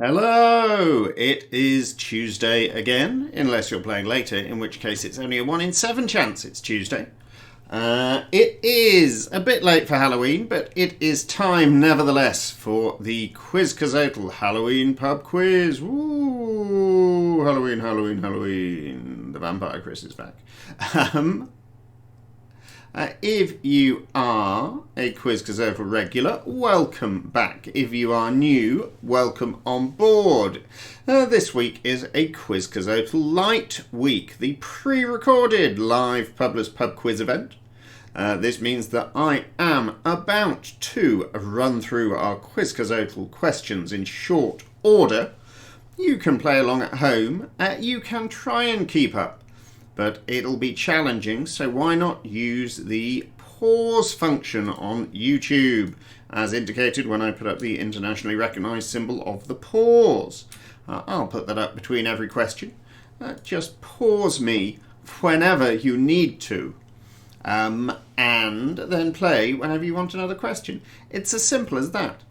Hello! It is Tuesday again, unless you're playing later, in which case it's only a 1 in 7 chance it's Tuesday. It is a bit late for Halloween, but it is time nevertheless for the Quizcazoatl Halloween pub quiz. Woo! Halloween, Halloween, Halloween. The vampire Chris is back. Um, if you are a Quizcazoatl regular, welcome back. If you are new, welcome on board. This week is a Quizcazoatl Lite week, the pre-recorded live Publish Pub Quiz event. This means that I am about to run through our Quizcazoatl questions in short order. You can play along at home. You can try and keep up, but it'll be challenging, so why not use the pause function on YouTube, as indicated when I put up the internationally recognised symbol of the pause. I'll put that up between every question. Just pause me whenever you need to, and then play whenever you want another question. It's as simple as that.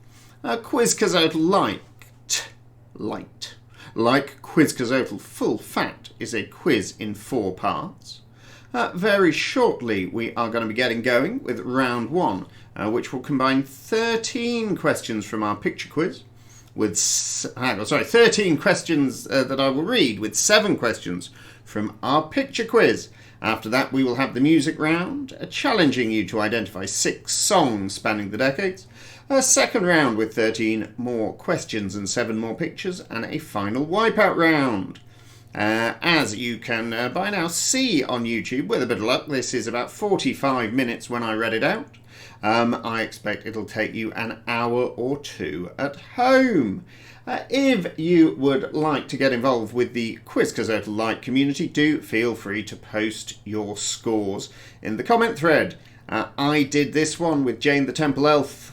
Quizcazoatl Lite. Like Quizcazoatl Full Fat is a quiz in 4 parts. Very shortly we are going to be getting going with round 1, which will combine 13 questions from our picture quiz with 13 questions that I will read with 7 questions from our picture quiz. After that we will have the music round, challenging you to identify 6 songs spanning the decades. A second round with 13 more questions and 7 more pictures, and a final wipeout round. As you can by now see on YouTube, with a bit of luck, this is about 45 minutes when I read it out. I expect it'll take you an hour or 2 at home. If you would like to get involved with the Quizcazoatl Lite community, do feel free to post your scores in the comment thread. I did this one with Jane the Temple Elf,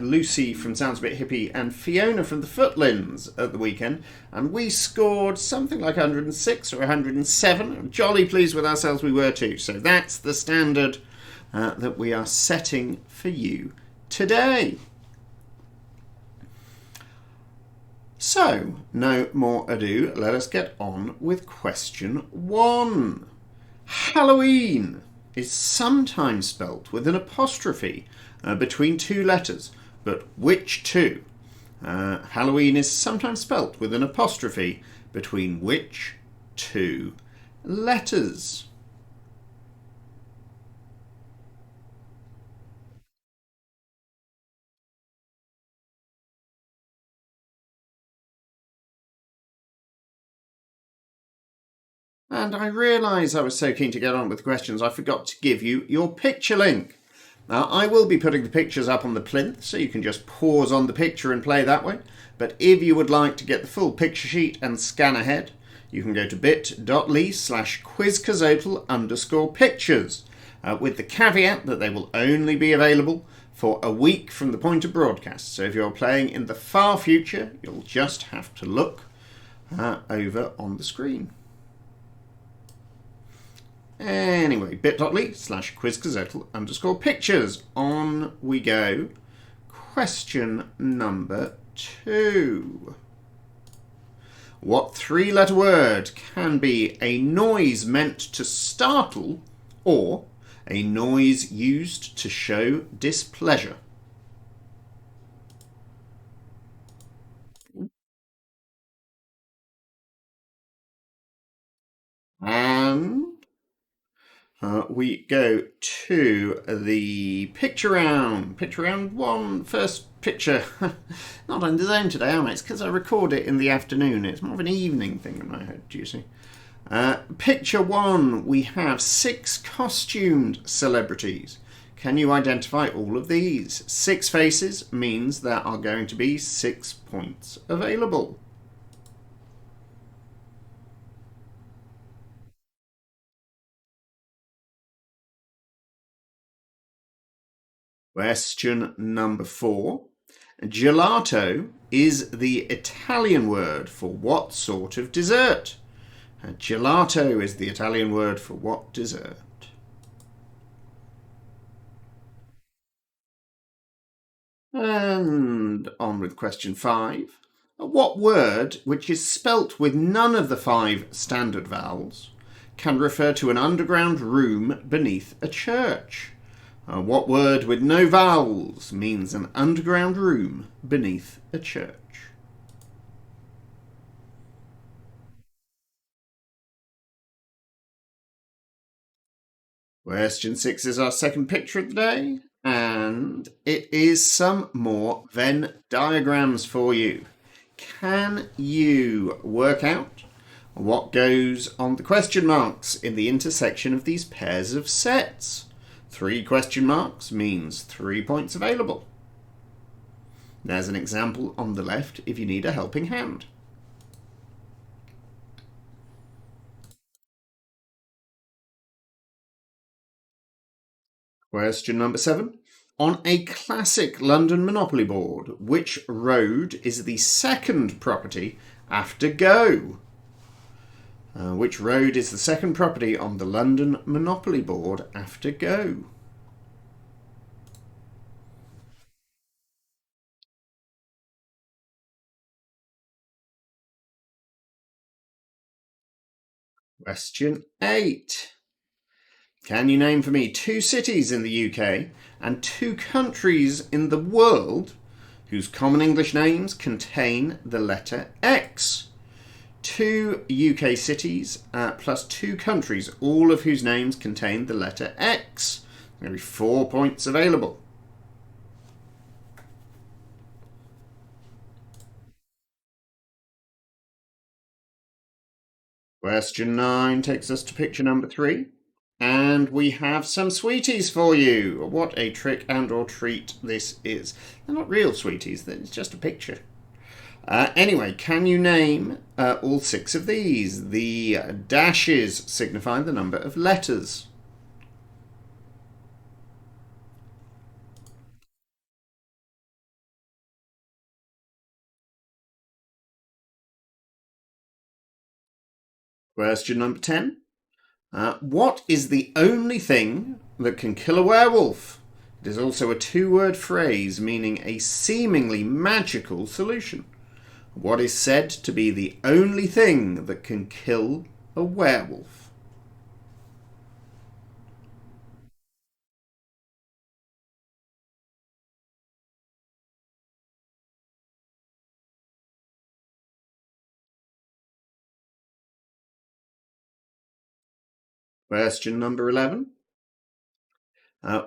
Lucy from Sounds a Bit Hippie, and Fiona from the Footlands at the weekend, and we scored something like 106 or 107. Jolly pleased with ourselves we were too. So that's the standard that we are setting for you today. So, no more ado, let us get on with question 1. Halloween is sometimes spelt with an apostrophe between 2 letters, but which 2? Halloween is sometimes spelt with an apostrophe between which 2 letters? And I realise I was so keen to get on with the questions I forgot to give you your picture link. Now, I will be putting the pictures up on the plinth, so you can just pause on the picture and play that way. But if you would like to get the full picture sheet and scan ahead, you can go to bit.ly/quizcazoatl_pictures, with the caveat that they will only be available for a week from the point of broadcast. So if you're playing in the far future, you'll just have to look over on the screen. Anyway, bit.ly/quizcazoatl_pictures. On we go. Question number 2. What 3-letter word can be a noise meant to startle or a noise used to show displeasure? And we go to the picture round. Picture round 1, first picture. Not on the zone today, am I? It's because I record it in the afternoon. It's more of an evening thing in my head, do you see? Picture 1, we have 6 costumed celebrities. Can you identify all of these? 6 faces means there are going to be 6 points available. Question number 4. Gelato is the Italian word for what sort of dessert? Gelato is the Italian word for what dessert? And on with question 5. What word, which is spelt with none of the 5 standard vowels, can refer to an underground room beneath a church? What word with no vowels means an underground room beneath a church? Question 6 is our second picture of the day, and it is some more Venn diagrams for you. Can you work out what goes on the question marks in the intersection of these pairs of sets? 3 question marks means 3 points available. There's an example on the left if you need a helping hand. Question number 7. On a classic London Monopoly board, which road is the second property after go? Which road is the second property on the London Monopoly board after go? Question 8. Can you name for me 2 cities in the UK and 2 countries in the world whose common English names contain the letter X? 2 UK cities plus 2 countries, all of whose names contain the letter X. There are 4 points available. Question 9 takes us to picture number 3. And we have some sweeties for you. What a trick and or treat this is. They're not real sweeties, it's just a picture. Anyway, can you name all 6 of these? The dashes signify the number of letters. Question number 10. What is the only thing that can kill a werewolf? It is also a 2-word phrase meaning a seemingly magical solution. What is said to be the only thing that can kill a werewolf? Question number 11.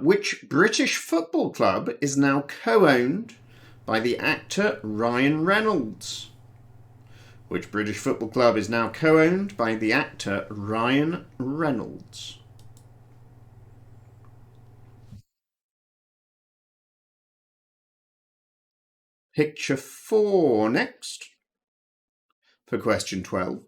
Which British football club is now co-owned by the actor Ryan Reynolds? Which British football club is now co-owned by the actor Ryan Reynolds? Picture 4 next for question 12.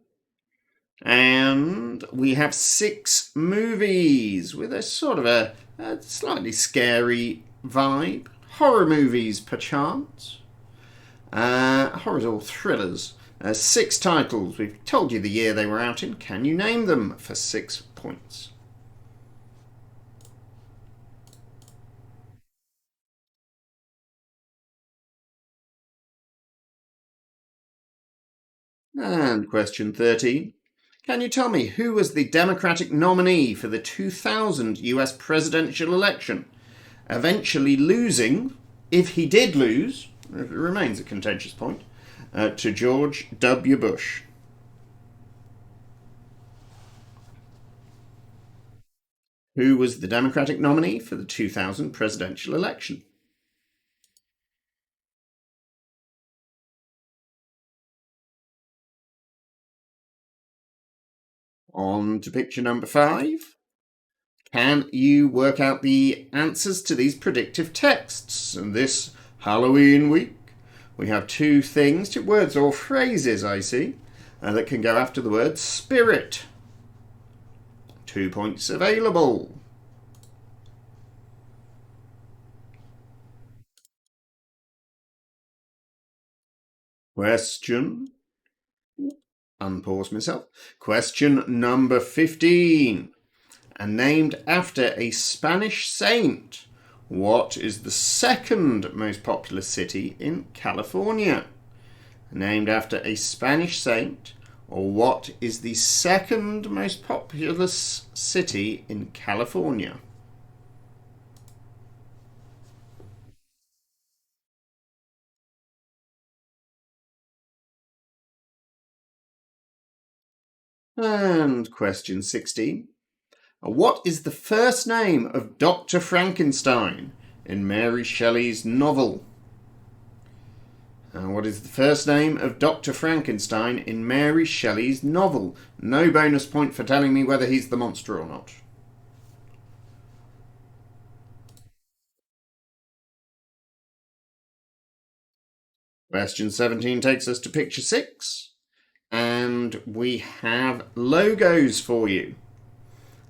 And we have 6 movies with a sort of a slightly scary vibe. Horror movies, perchance. Horrors or thrillers. 6 titles. We've told you the year they were out in. Can you name them for 6 points? And question 13. Can you tell me who was the Democratic nominee for the 2000 US presidential election, eventually losing, if he did lose, it remains a contentious point, to George W. Bush? Who was the Democratic nominee for the 2000 presidential election? On to picture number 5. Can you work out the answers to these predictive texts? And this Halloween week, we have 2 things, 2 words or phrases, I see, that can go after the word spirit. 2 points available. Question. Unpause myself. Question number 15. And named after a Spanish saint, what is the second most populous city in California? named after a Spanish saint? Or what is the second most populous city in California? And question 16. What is the first name of Dr. Frankenstein in Mary Shelley's novel? What is the first name of Dr. Frankenstein in Mary Shelley's novel? No bonus point for telling me whether he's the monster or not. Question 17 takes us to picture 6. And we have logos for you.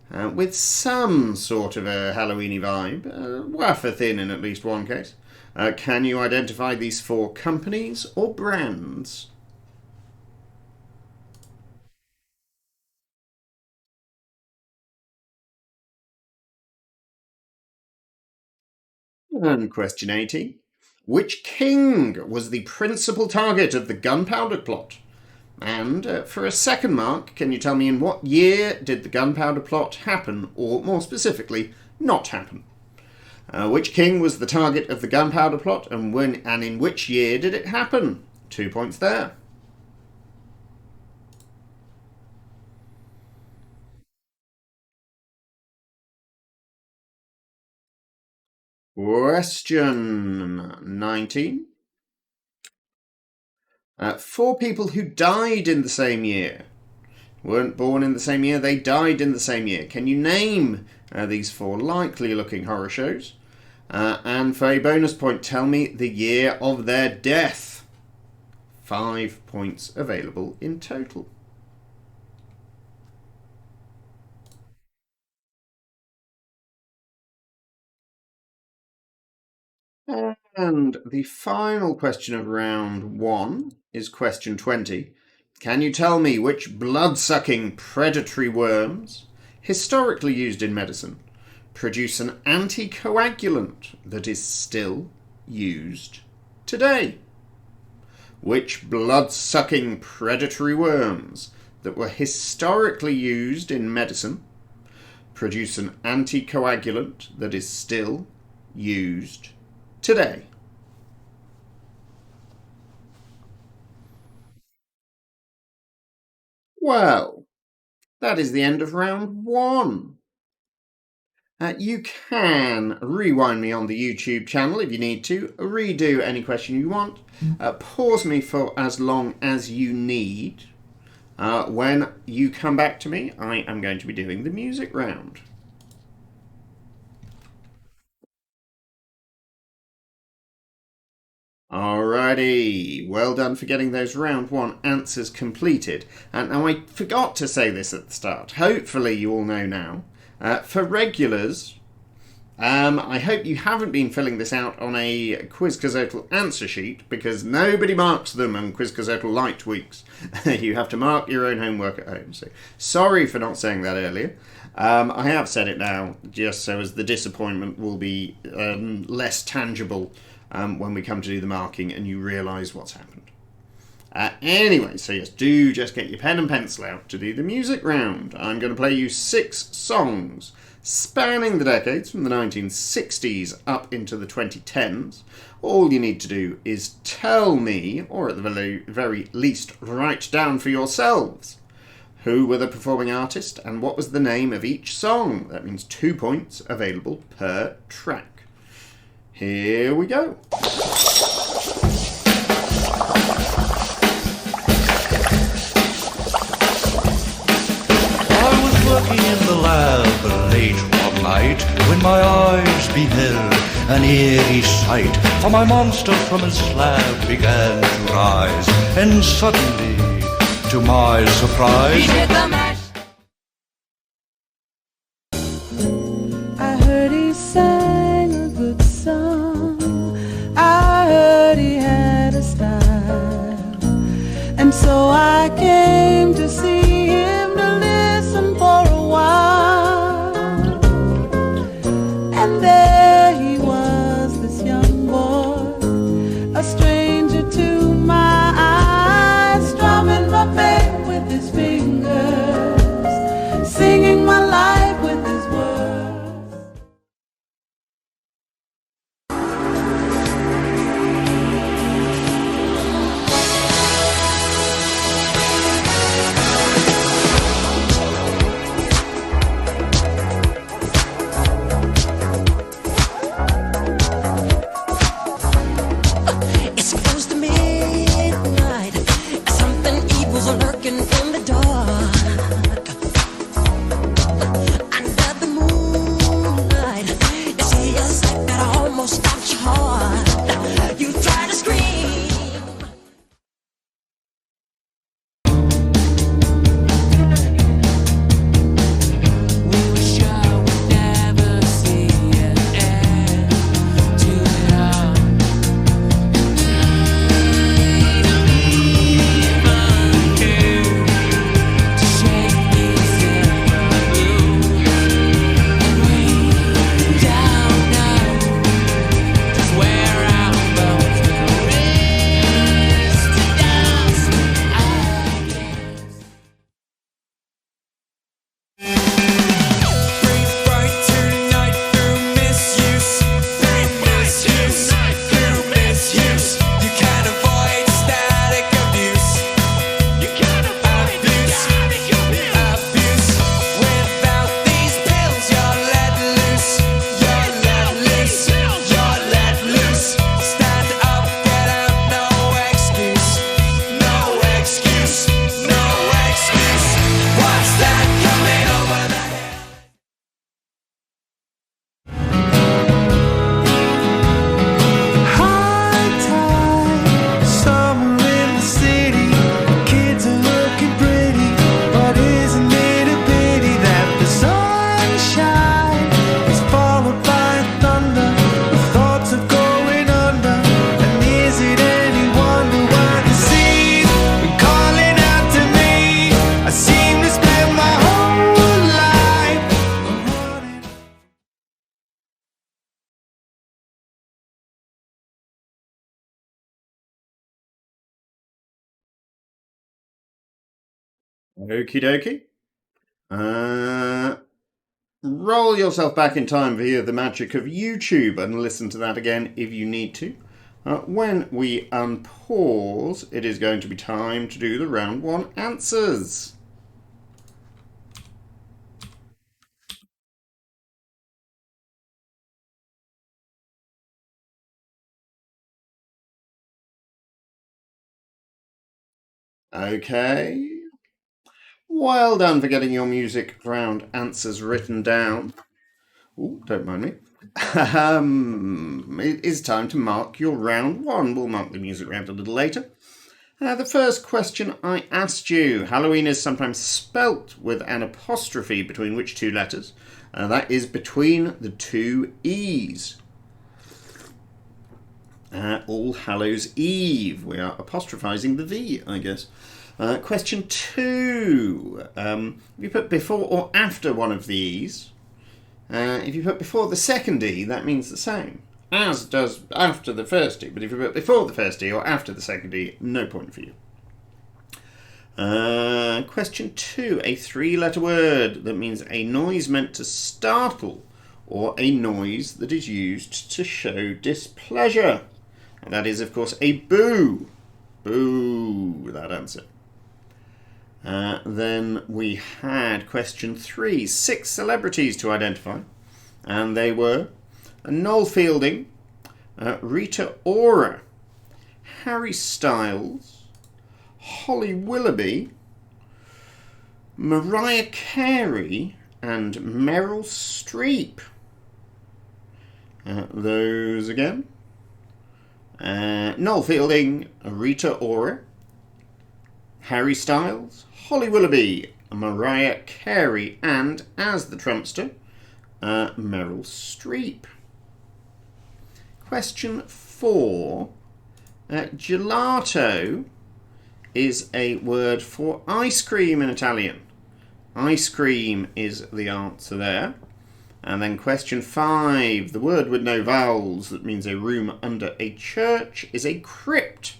With some sort of a Halloweeny vibe, wafer thin in at least one case. Can you identify these 4 companies or brands? And question 18. Which king was the principal target of the gunpowder plot? And for a second mark, can you tell me in what year did the gunpowder plot happen, or more specifically, not happen? Which king was the target of the gunpowder plot, and when and in which year did it happen? 2 points there. Question 19. 4 people who died in the same year. Weren't born in the same year, they died in the same year. Can you name these 4 likely looking horror shows? And for a bonus point, tell me the year of their death. 5 points available in total. And the final question of round 1 is question 20. Can you tell me which blood-sucking predatory worms, historically used in medicine, produce an anticoagulant that is still used today? Which blood-sucking predatory worms that were historically used in medicine produce an anticoagulant that is still used today? Well, that is the end of round 1. You can rewind me on the YouTube channel if you need to, redo any question you want, pause me for as long as you need. When you come back to me, I am going to be doing the music round. Alrighty, well done for getting those round 1 answers completed. And now I forgot to say this at the start. Hopefully you all know now. For regulars, I hope you haven't been filling this out on a Quizcazoatl answer sheet, because nobody marks them on Quizcazoatl Lite weeks. You have to mark your own homework at home. So sorry for not saying that earlier. I have said it now, just so as the disappointment will be less tangible when we come to do the marking and you realise what's happened. Anyway, so yes, do just get your pen and pencil out to do the music round. I'm going to play you 6 songs spanning the decades from the 1960s up into the 2010s. All you need to do is tell me, or at the very least write down for yourselves, who were the performing artist and what was the name of each song. That means 2 points available per track. Here we go. Working in the lab late one night, when my eyes beheld an eerie sight, for my monster from his slab began to rise, and suddenly, to my surprise, he did the mash. I heard he sang a good song, I heard he had a style, and so I came to see him to listen for a while. And there he was, this young boy, a stranger to my eyes. Okie dokie. Roll yourself back in time via the magic of YouTube and listen to that again if you need to. When we unpause, it is going to be time to do the round 1 answers. Okay. Well done for getting your music round answers written down. Ooh, don't mind me. It is time to mark your round 1. We'll mark the music round a little later. The first question I asked you, Halloween is sometimes spelt with an apostrophe between which 2 letters? That is between the 2 E's. All Hallows Eve. We are apostrophizing the V, I guess. Question 2. If you put before or after one of the E's, if you put before the second E, that means the same, as does after the first E. But if you put before the first E or after the second E, no point for you. Question 2. A 3-letter word that means a noise meant to startle or a noise that is used to show displeasure. And that is, of course, a boo. Boo, that answer. Then we had question 3, 6 celebrities to identify, and they were Noel Fielding, Rita Ora, Harry Styles, Holly Willoughby, Mariah Carey, and Meryl Streep. Those again. Noel Fielding, Rita Ora, Harry Styles, Holly Willoughby, Mariah Carey, and, as the Trumpster, Meryl Streep. Question 4. Gelato is a word for ice cream in Italian. Ice cream is the answer there. And then question 5. The word with no vowels that means a room under a church is a crypt.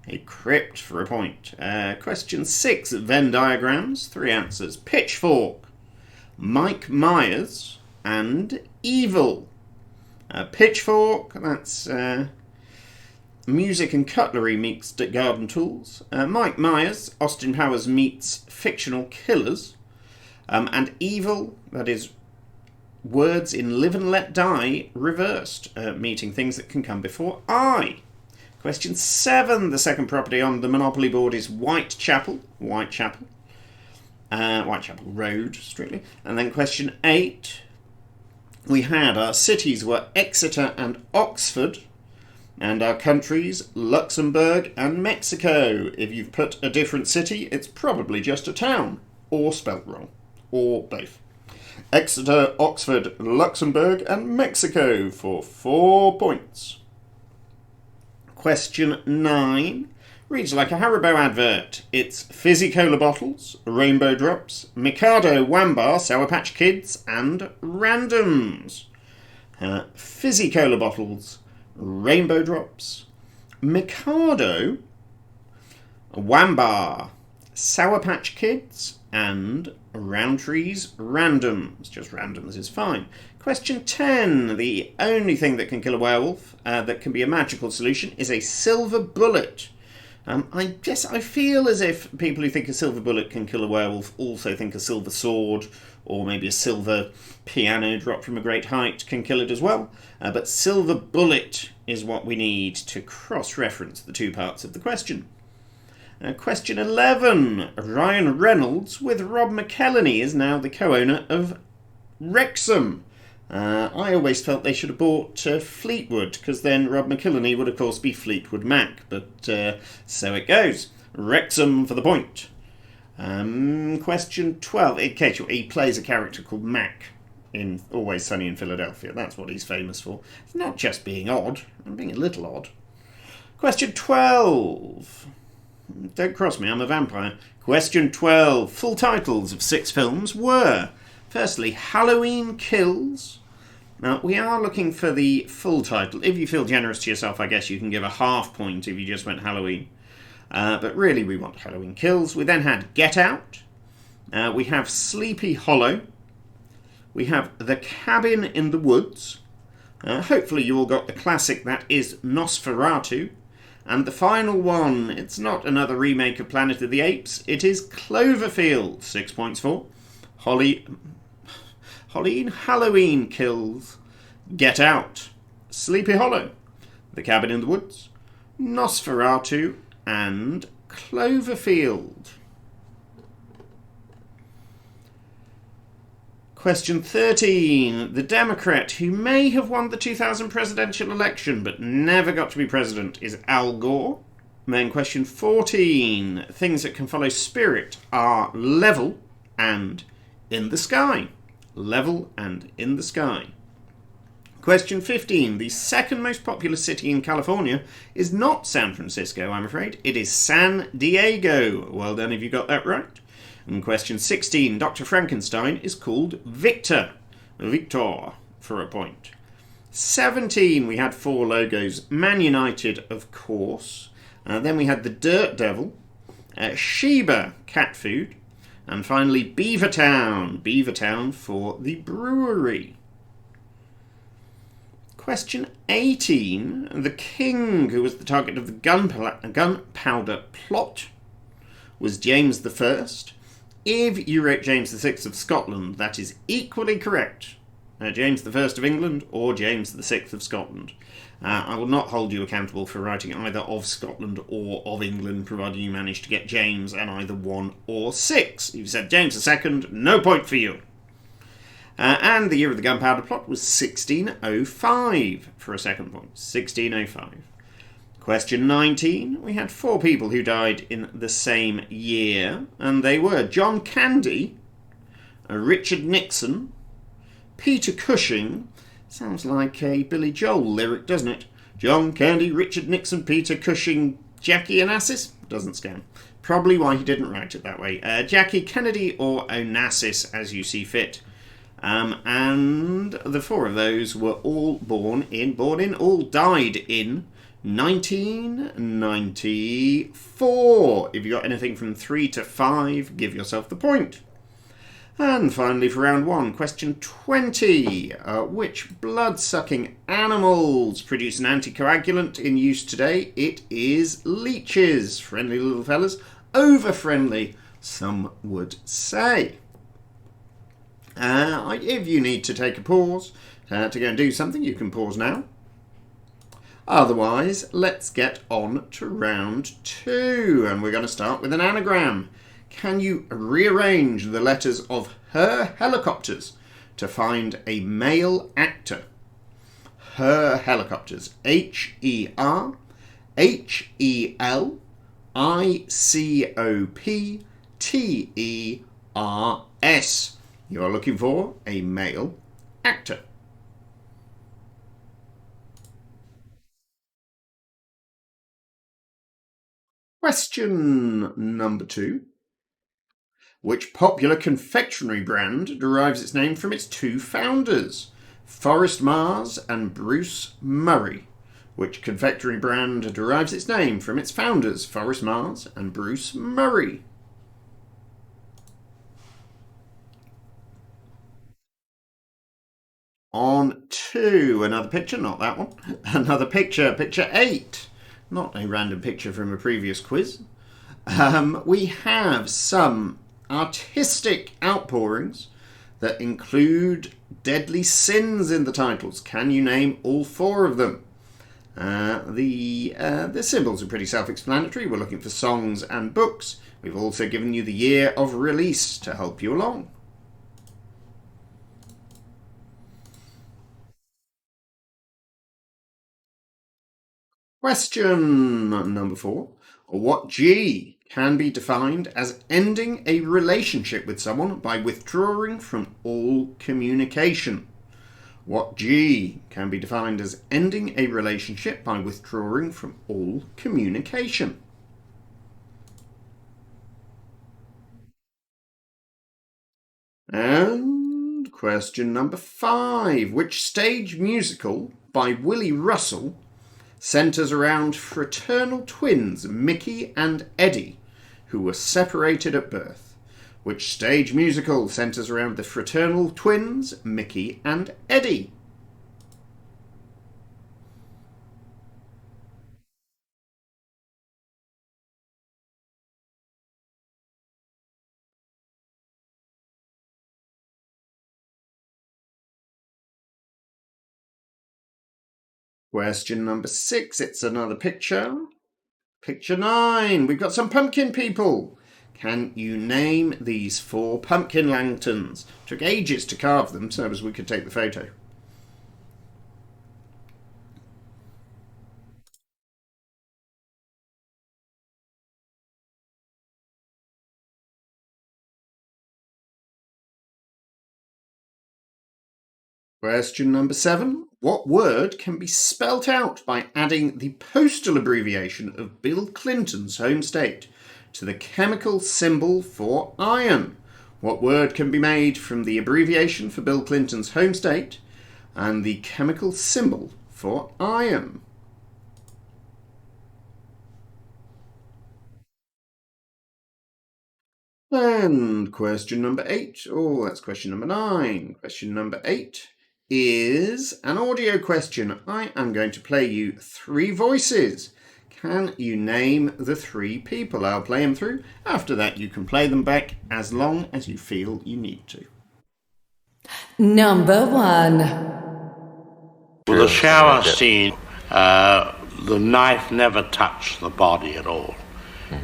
A crypt for a point. Question 6. Venn diagrams. 3 answers. Pitchfork, Mike Myers, and evil. Pitchfork, that's music and cutlery meets garden tools. Mike Myers, Austin Powers meets fictional killers. And evil, that is words in Live and Let Die reversed, meeting things that can come before I. Question 7, the second property on the Monopoly board is Whitechapel. Whitechapel Road, strictly. And then question 8, we had our cities were Exeter and Oxford, and our countries Luxembourg and Mexico. If you've put a different city, it's probably just a town, or spelt wrong, or both. Exeter, Oxford, Luxembourg, and Mexico for 4 points. Question 9 reads like a Haribo advert. It's fizzy cola bottles, rainbow drops, Mikado, Wambar, Sour Patch Kids, and randoms. Fizzy cola bottles, rainbow drops, Mikado, Wambar, Sour Patch Kids, and Roundtree's randoms. Just randoms is fine. Question 10. The only thing that can kill a werewolf that can be a magical solution is a silver bullet. I feel as if people who think a silver bullet can kill a werewolf also think a silver sword or maybe a silver piano dropped from a great height can kill it as well. But silver bullet is what we need to cross-reference the 2 parts of the question. Question 11. Ryan Reynolds with Rob McElhenney is now the co-owner of Wrexham. I always felt they should have bought Fleetwood, because then Rob McElhenney would of course be Fleetwood Mac, but so it goes. Wrexham for the point. Question 12. He plays a character called Mac in Always Sunny in Philadelphia. That's what he's famous for. It's not just being odd, being a little odd. Question 12. Don't cross me, I'm a vampire. Question 12. Full titles of 6 films were... Firstly, Halloween Kills. Now, we are looking for the full title. If you feel generous to yourself, I guess you can give a half point if you just went Halloween. But really, we want Halloween Kills. We then had Get Out, We have Sleepy Hollow. We have The Cabin in the Woods. Hopefully you all got the classic that is Nosferatu. And the final one, it's not another remake of Planet of the Apes, it is Cloverfield. 6 points for Halloween Kills, Get Out, Sleepy Hollow, The Cabin in the Woods, Nosferatu, and Cloverfield. Question 13. The Democrat who may have won the 2000 presidential election but never got to be president is Al Gore. Then question 14. Things that can follow spirit are level and in the sky. Level and in the sky. Question 15. The second most popular city in California is not San Francisco, I'm afraid. It is San Diego. Well done if you got that right. And question 16, Dr. Frankenstein is called Victor for a point. 17, we had 4 logos. Man United, of course. Then we had the Dirt Devil. Sheba, cat food. And finally, Beavertown for the brewery. Question 18, the king who was the target of the gunpowder plot was James I. If you wrote James VI of Scotland, that is equally correct. James I of England or James VI of Scotland. I will not hold you accountable for writing either of Scotland or of England, provided you manage to get James and either 1 or 6. If you said James II, no point for you. And the year of the gunpowder plot was 1605 for a second point. 1605. Question 19. We had 4 people who died in the same year, and they were John Candy, Richard Nixon, Peter Cushing. Sounds like a Billy Joel lyric, doesn't it? John Candy, Richard Nixon, Peter Cushing, Jackie Onassis? Doesn't scan. Probably why he didn't write it that way. Jackie Kennedy or Onassis, as you see fit. And the 4 of those were all all died in 1994. If you got anything from 3 to 5, give yourself the point. And finally for round 1, question 20. Which blood-sucking animals produce an anticoagulant in use today? It is leeches. Friendly little fellas. Over-friendly, some would say. If you need to take a pause to go and do something, you can pause now. Otherwise, let's get on to round 2, and we're going to start with an anagram. Can you rearrange the letters of Her Helicopters to find a male actor? Her Helicopters. HERHELICOPTERS. You're looking for a male actor. Question number 2. Which popular confectionery brand derives its name from its 2 founders, Forrest Mars and Bruce Murray? Which confectionery brand derives its name from its founders, Forrest Mars and Bruce Murray? On to another picture, not that one. Another picture, picture 8. Not a random picture from a previous quiz. We have some artistic outpourings that include deadly sins in the titles. Can you name all 4 of them? The symbols are pretty self-explanatory. We're looking for songs and books. We've also given you the year of release to help you along. Question number 4. What G can be defined as ending a relationship with someone by withdrawing from all communication? What G can be defined as ending a relationship by withdrawing from all communication? And question number 5. Which stage musical by Willie Russell centres around fraternal twins Mickey and Eddie, who were separated at birth? Which stage musical centres around the fraternal twins Mickey and Eddie? Question number 6, it's another picture. Picture 9, we've got some pumpkin people. Can you name these 4 pumpkin lanterns? Took ages to carve them so as we could take the photo. Question number 7. What word can be spelt out by adding the postal abbreviation of Bill Clinton's home state to the chemical symbol for iron? What word can be made from the abbreviation for Bill Clinton's home state and the chemical symbol for iron? And question number 8. Oh, that's question number 9. Question number 8 is an audio question. I am going to play you 3 voices. Can you name the 3 people? I'll play them through. After that, you can play them back as long as you feel you need to. Number 1. With the shower scene, the knife never touched the body at all.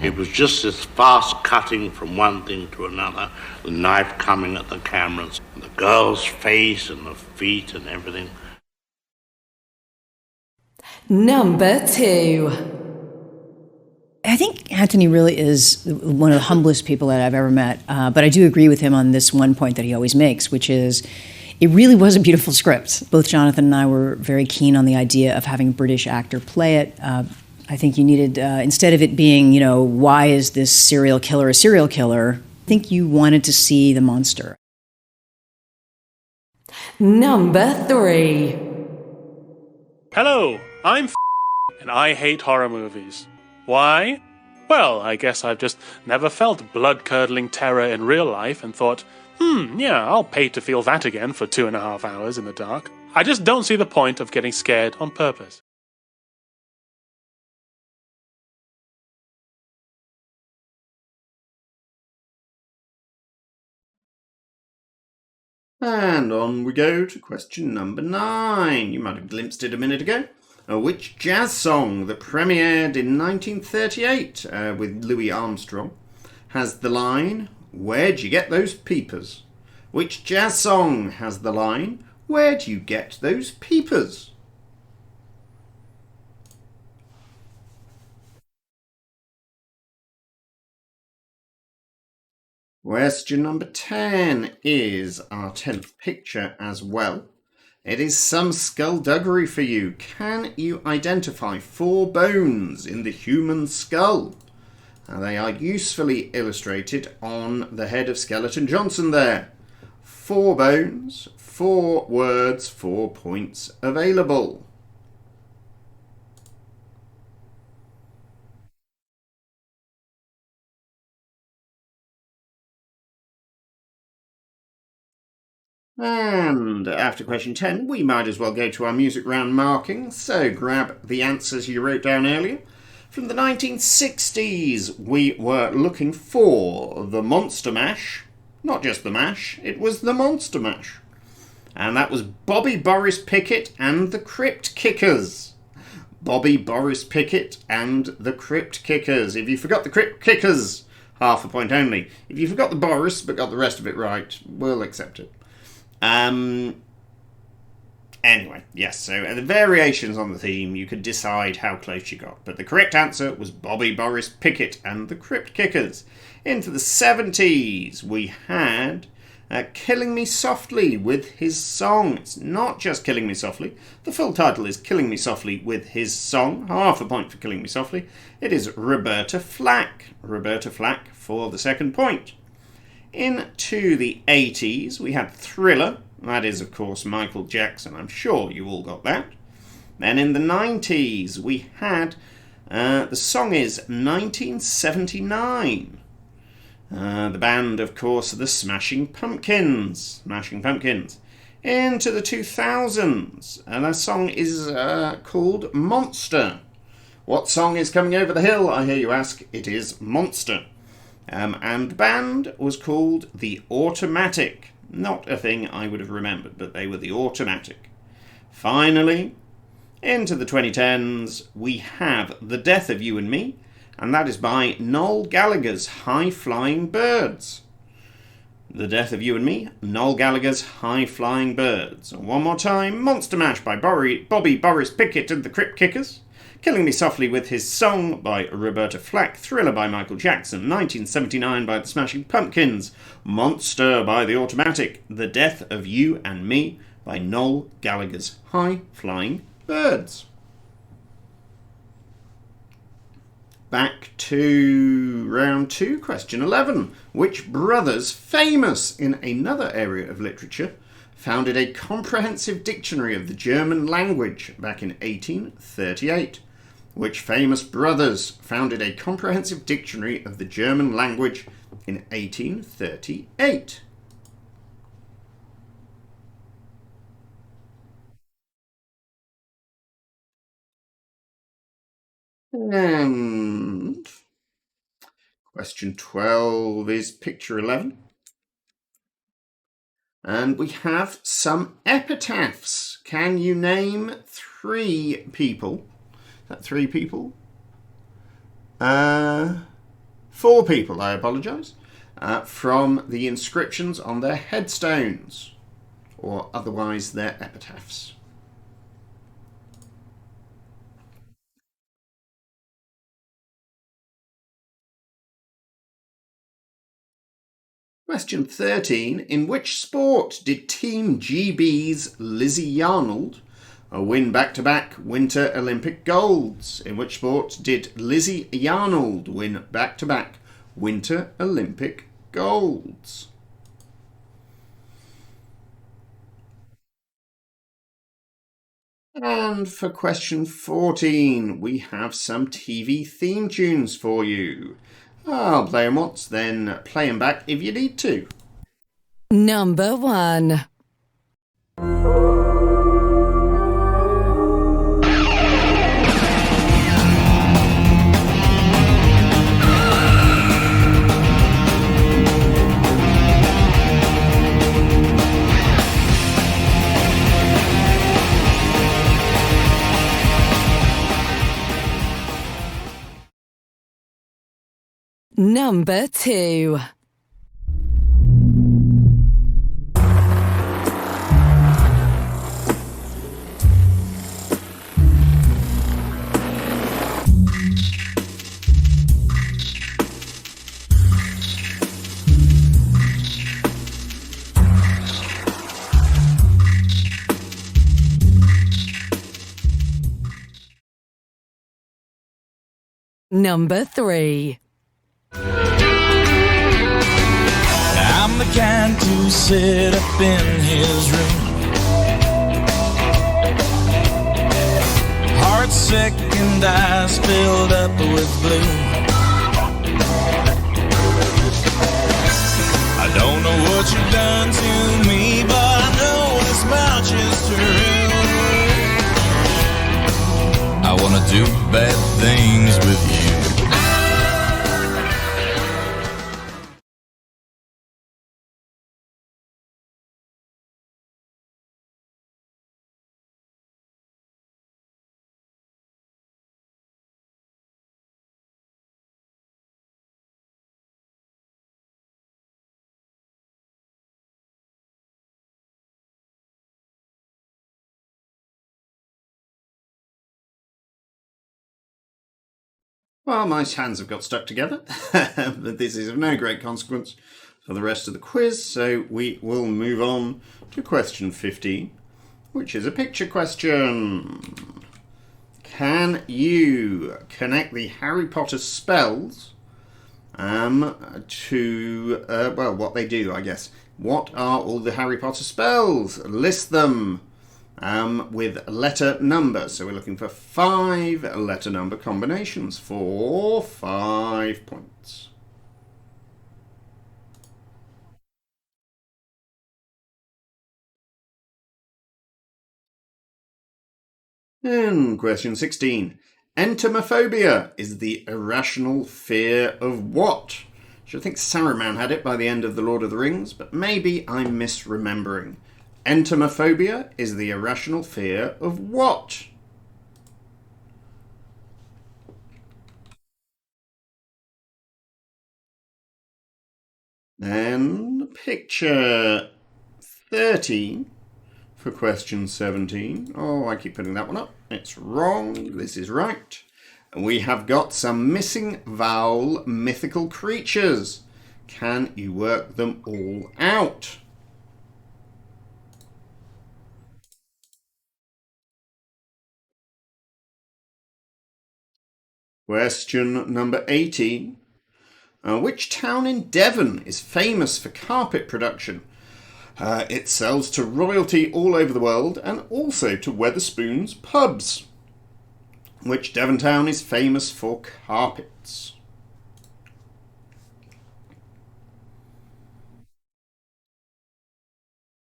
It was just this fast cutting from one thing to another, the knife coming at the cameras, the girl's face and the feet and everything. Number 2. I think Anthony really is one of the humblest people that I've ever met, but I do agree with him on this one point that he always makes, which is it really was a beautiful script. Both Jonathan and I were very keen on the idea of having a British actor play it. I think you needed, instead of it being, why is this serial killer a serial killer, I think you wanted to see the monster. Number 3. Hello, I'm and I hate horror movies. Why? Well, I guess I've just never felt blood-curdling terror in real life and thought, yeah, I'll pay to feel that again for 2.5 hours in the dark. I just don't see the point of getting scared on purpose. And on we go to question number 9. You might have glimpsed it a minute ago. Which jazz song that premiered in 1938 with Louis Armstrong has the line, "Where'd you get those peepers?" Which jazz song has the line, "Where'd you get those peepers?" Question number 10 is our 10th picture as well. It is some skullduggery for you. Can you identify 4 bones in the human skull? They are usefully illustrated on the head of Skeleton Johnson there. 4 bones, 4 words, 4 points available. And after question 10, we might as well go to our music round marking. So grab the answers you wrote down earlier. From the 1960s, we were looking for the Monster Mash. Not just the mash, it was the Monster Mash. And that was Bobby Boris Pickett and the Crypt Kickers. Bobby Boris Pickett and the Crypt Kickers. If you forgot the Crypt Kickers, half a point only. If you forgot the Boris but got the rest of it right, we'll accept it. Anyway, yes, so the variations on the theme, you could decide how close you got. But the correct answer was Bobby Boris Pickett and the Crypt Kickers. Into the 70s, we had Killing Me Softly with His Song. It's not just Killing Me Softly. The full title is Killing Me Softly with His Song. Half a point for Killing Me Softly. It is Roberta Flack. Roberta Flack for the second point. Into the 80s, we had Thriller. That is, of course, Michael Jackson. I'm sure you all got that. Then in the 90s, we had, the song is 1979. The band, of course, are the Smashing Pumpkins. Smashing Pumpkins. Into the 2000s, and a song is called Monster. What song is coming over the hill, I hear you ask? It is Monster. And the band was called The Automatic. Not a thing I would have remembered, but they were The Automatic. Finally, into the 2010s, we have The Death of You and Me, and that is by Noel Gallagher's High Flying Birds. The Death of You and Me, Noel Gallagher's High Flying Birds. And one more time, Monster Mash by Bobby Boris Pickett and the Crypt Kickers. Killing Me Softly with His Song by Roberta Flack. Thriller by Michael Jackson. 1979 by the Smashing Pumpkins. Monster by The Automatic. The Death of You and Me by Noel Gallagher's High Flying Birds. Back to round 2, question 11. Which brothers, famous in another area of literature, founded a comprehensive dictionary of the German language back in 1838? Which famous brothers founded a comprehensive dictionary of the German language in 1838? And question 12 is picture 11. And we have some epitaphs. Can you name 3 people? Is that 3 people? 4 people, I apologise. From the inscriptions on their headstones, or otherwise their epitaphs. Question 13. In which sport did Team GB's Lizzie Yarnold win back-to-back Winter Olympic golds? In which sport did Lizzie Yarnold win back-to-back Winter Olympic golds? And for question 14, we have some TV theme tunes for you. I'll play them once, then play them back if you need to. Number 1. Number 2. Number 3. I'm the kind to sit up in his room, heart sick and eyes filled up with blue. I don't know what you've done to me, but I know this much is true. I wanna do bad things with you. Well, my hands have got stuck together, but this is of no great consequence for the rest of the quiz, so we will move on to question 15, which is a picture question. Can you connect the Harry Potter spells to, well, what they do, I guess. What are all the Harry Potter spells? List them with letter number. So we're looking for 5 letter number combinations for 5 points. And question 16. Entomophobia is the irrational fear of what? I think Saruman had it by the end of The Lord of the Rings, but maybe I'm misremembering. Entomophobia is the irrational fear of what? And picture 13 for question 17. Oh, I keep putting that one up. It's wrong. This is right. And we have got some missing vowel mythical creatures. Can you work them all out? Question number 18. Which town in Devon is famous for carpet production? It sells to royalty all over the world and also to Wetherspoons pubs. Which Devon town is famous for carpets?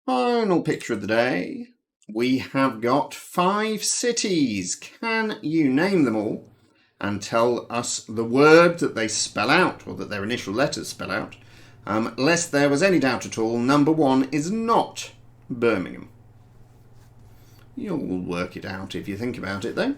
Final picture of the day. We have got 5 cities. Can you name them all and tell us the word that they spell out, or that their initial letters spell out? Lest there was any doubt at all, number 1 is not Birmingham. You'll work it out if you think about it, though.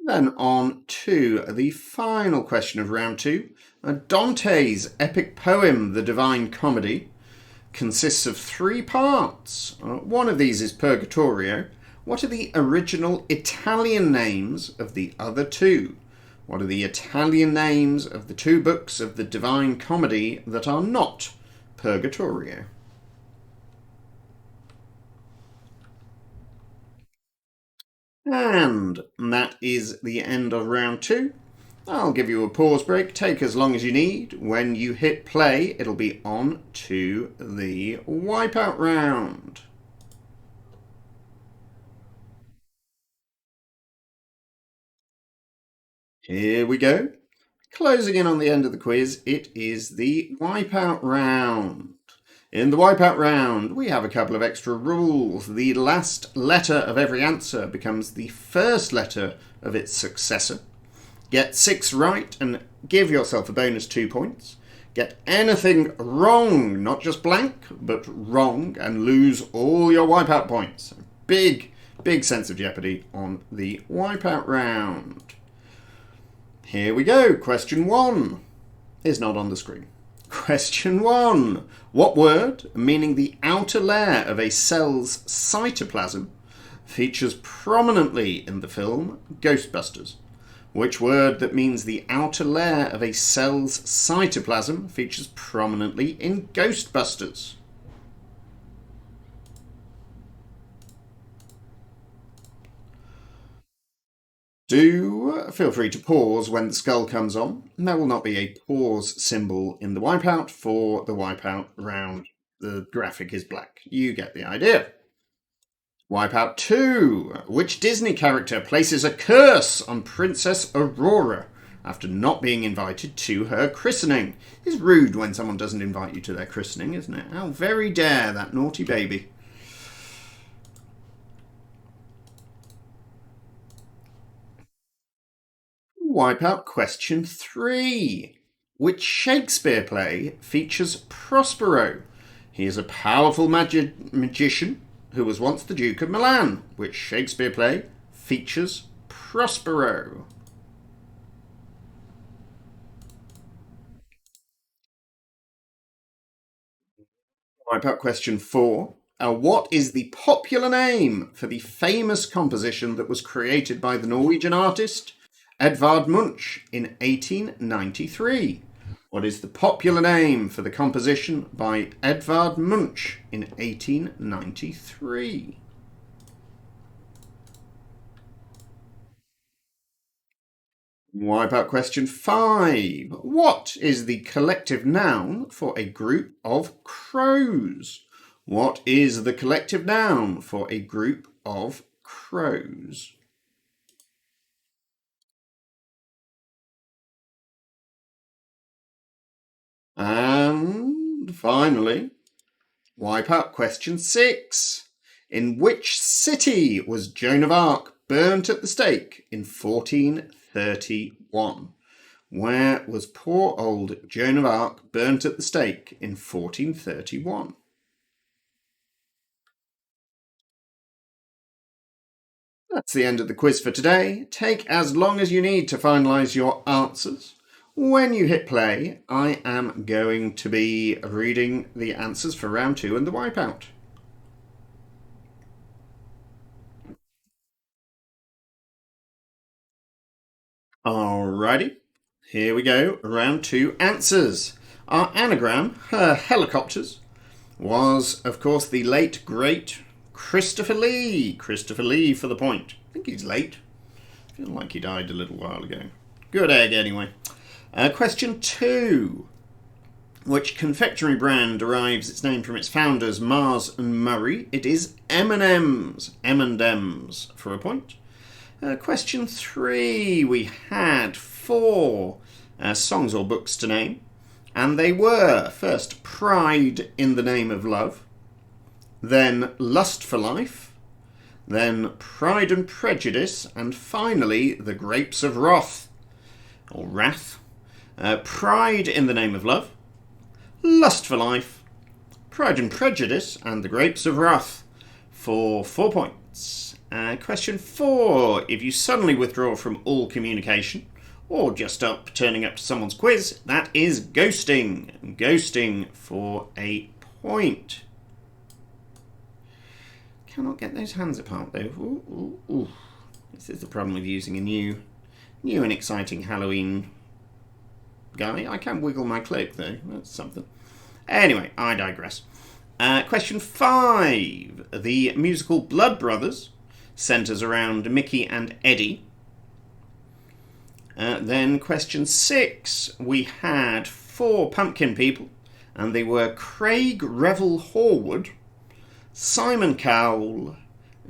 Then on to the final question of round 2. Dante's epic poem, The Divine Comedy, consists of 3 parts. One of these is Purgatorio. What are the original Italian names of the other 2? What are the Italian names of the 2 books of the Divine Comedy that are not Purgatorio? And that is the end of round 2. I'll give you a pause break, take as long as you need. When you hit play, it'll be on to the wipeout round. Here we go. Closing in on the end of the quiz, it is the wipeout round. In the wipeout round, we have a couple of extra rules. The last letter of every answer becomes the first letter of its successor. Get 6 right and give yourself a bonus 2 points. Get anything wrong, not just blank, but wrong, and lose all your wipeout points. Big sense of jeopardy on the wipeout round. Here we go. Question 1 is not on the screen. Question 1. What word, meaning the outer layer of a cell's cytoplasm, features prominently in the film Ghostbusters? Which word that means the outer layer of a cell's cytoplasm features prominently in Ghostbusters? Do feel free to pause when the skull comes on. There will not be a pause symbol in the wipeout for the wipeout round. The graphic is black. You get the idea. Wipeout 2. Which Disney character places a curse on Princess Aurora after not being invited to her christening? It's rude when someone doesn't invite you to their christening, isn't it? How very dare that naughty baby. Wipeout question 3. Which Shakespeare play features Prospero? He is a powerful magician who was once the Duke of Milan. Which Shakespeare play features Prospero? Wipeout question 4. What is the popular name for the famous composition that was created by the Norwegian artist Edvard Munch in 1893? What is the popular name for the composition by Edvard Munch in 1893? Wipeout question 5. What is the collective noun for a group of crows? What is the collective noun for a group of crows? And finally, Wipeout question 6. In which city was Joan of Arc burnt at the stake in 1431? Where was poor old Joan of Arc burnt at the stake in 1431? That's the end of the quiz for today. Take as long as you need to finalise your answers. When you hit play, I am going to be reading the answers for round 2 and the Wipeout. Alrighty, here we go. Round 2 answers. Our anagram, helicopters, was, of course, the late, great Christopher Lee. Christopher Lee for the point. I think he's late. I feel like he died a little while ago. Good egg, anyway. Question 2. Which confectionery brand derives its name from its founders, Mars and Murray? It is M&M's. M&M's for a point. Question 3. We had 4 songs or books to name. And they were, first, Pride in the Name of Love. Then Lust for Life. Then Pride and Prejudice. And finally, The Grapes of Wrath. Or Wrath. Pride in the Name of Love, Lust for Life, Pride and Prejudice, and The Grapes of Wrath for 4 points. Question 4. If you suddenly withdraw from all communication, or just turning up to someone's quiz, that is ghosting. Ghosting for a point. Cannot get those hands apart though. Ooh. This is the problem with using a new and exciting Halloween guy. I can wiggle my cloak though, that's something. Anyway, I digress. Question 5. The musical Blood Brothers centres around Mickey and Eddie. Then question 6. We had 4 pumpkin people, and they were Craig Revel Horwood, Simon Cowell,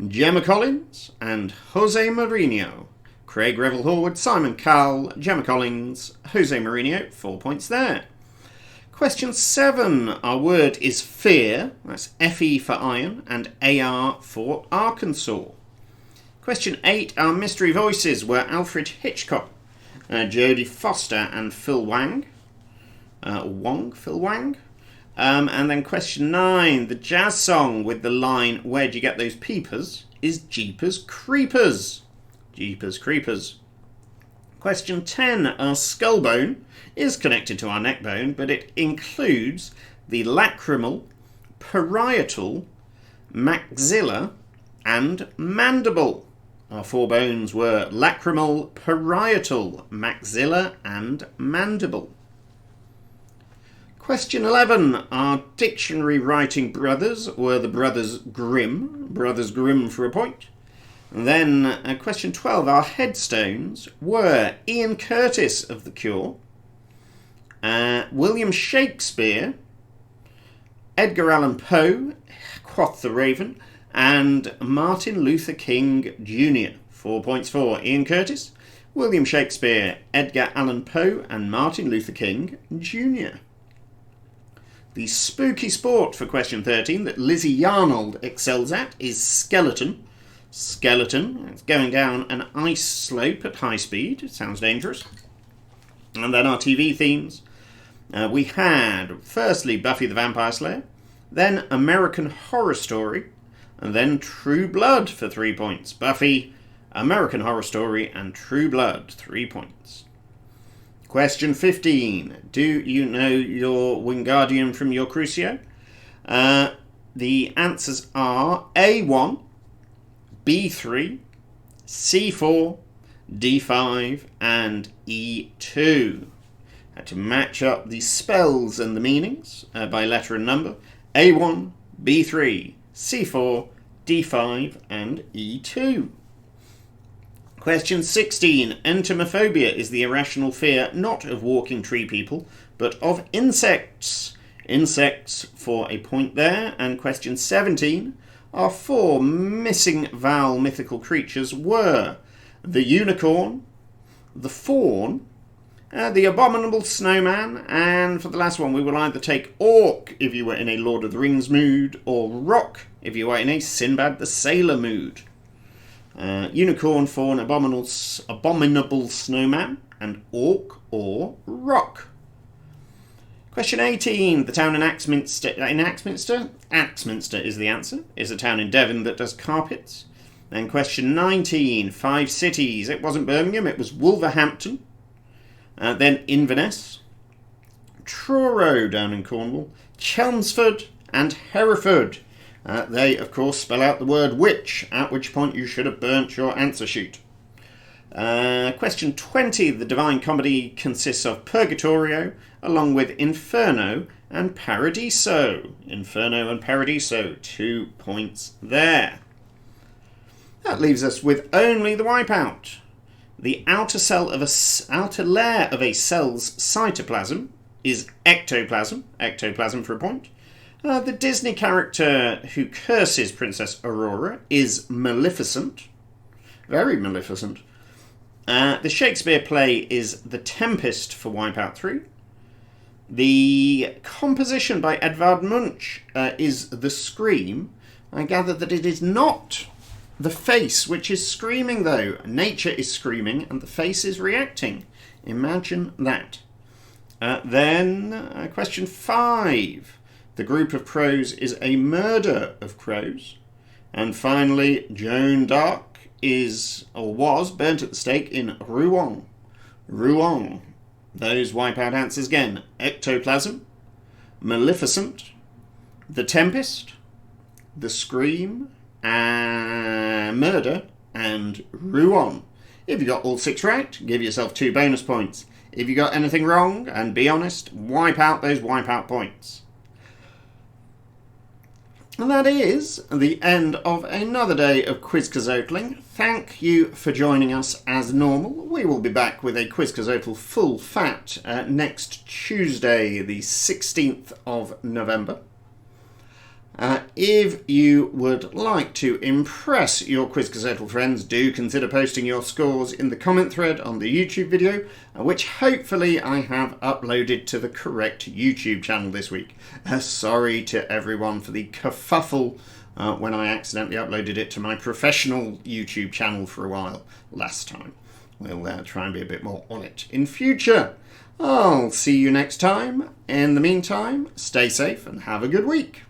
Gemma Collins, and Jose Mourinho. Craig Revel Horwood, Simon Cowell, Gemma Collins, Jose Mourinho. 4 points there. Question 7. Our word is fear. That's F-E for iron and A-R for Arkansas. Question 8. Our mystery voices were Alfred Hitchcock, Jodie Foster, and Phil Wang. Phil Wang. And then question 9. The jazz song with the line, "Where'd you get those peepers?" is Jeepers Creepers. Jeepers Creepers. Question 10. Our skull bone is connected to our neck bone, but it includes the lacrimal, parietal, maxilla, and mandible. Our 4 bones were lacrimal, parietal, maxilla, and mandible. Question 11. Our dictionary writing brothers were the Brothers Grimm. Brothers Grimm for a point. And then question 12. Our headstones were Ian Curtis of The Cure, William Shakespeare, Edgar Allan Poe, quoth the Raven, and Martin Luther King Jr. 4 points for Ian Curtis, William Shakespeare, Edgar Allan Poe, and Martin Luther King Jr. The spooky sport for question 13 that Lizzie Yarnold excels at is skeleton. Skeleton. It's going down an ice slope at high speed. It sounds dangerous. And then our TV themes. We had, firstly, Buffy the Vampire Slayer, then American Horror Story, and then True Blood for 3 points. Buffy, American Horror Story, and True Blood, 3 points. Question 15. Do you know your Wingardium from your Crucio? The answers are A1, B3, C4, D5, and E2. Had to match up the spells and the meanings by letter and number. A1, B3, C4, D5, and E2. Question 16. Entomophobia is the irrational fear not of walking tree people, but of insects. Insects for a point there. And question 17. Our 4 missing vowel mythical creatures were the unicorn, the fawn, The Abominable Snowman, and for the last one we will either take Orc if you were in a Lord of the Rings mood, or Rock if you were in a Sinbad the Sailor mood. Unicorn, Fawn, Abominable Snowman, and Orc or Rock. Question 18. The town in Axminster. Axminster is the answer. Is a town in Devon that does carpets. Then question 19. 5 cities. It wasn't Birmingham, it was Wolverhampton. Then Inverness. Truro down in Cornwall. Chelmsford and Hereford. They, of course, spell out the word witch, at which point you should have burnt your answer sheet. Question 20. The Divine Comedy consists of Purgatorio, along with Inferno and Paradiso. Inferno and Paradiso, 2 points there. That leaves us with only the Wipeout. The outer layer of a cell's cytoplasm is ectoplasm. Ectoplasm for a point. The Disney character who curses Princess Aurora is Maleficent. Very Maleficent. The Shakespeare play is The Tempest for Wipeout 3. The composition by Edvard Munch is The Scream. I gather that it is not the face which is screaming, though. Nature is screaming and the face is reacting. Imagine that. Then question 5. The group of crows is a murder of crows. And finally, Joan d'Arc is, or was, burnt at the stake in Rouen. Rouen. Those Wipeout answers again. Ectoplasm, Maleficent, The Tempest, The Scream, Murder, and Rouen. If you got all 6 right, give yourself 2 bonus points. If you got anything wrong, and be honest, wipe out those Wipeout points. And that is the end of another day of Quizcazoatling. Thank you for joining us as normal. We will be back with a Quizcazoatl full fat next Tuesday, the 16th of November. If you would like to impress your Quizcazoatl friends, do consider posting your scores in the comment thread on the YouTube video, which hopefully I have uploaded to the correct YouTube channel this week. Sorry to everyone for the kerfuffle when I accidentally uploaded it to my professional YouTube channel for a while last time. We'll try and be a bit more on it in future. I'll see you next time. In the meantime, stay safe and have a good week.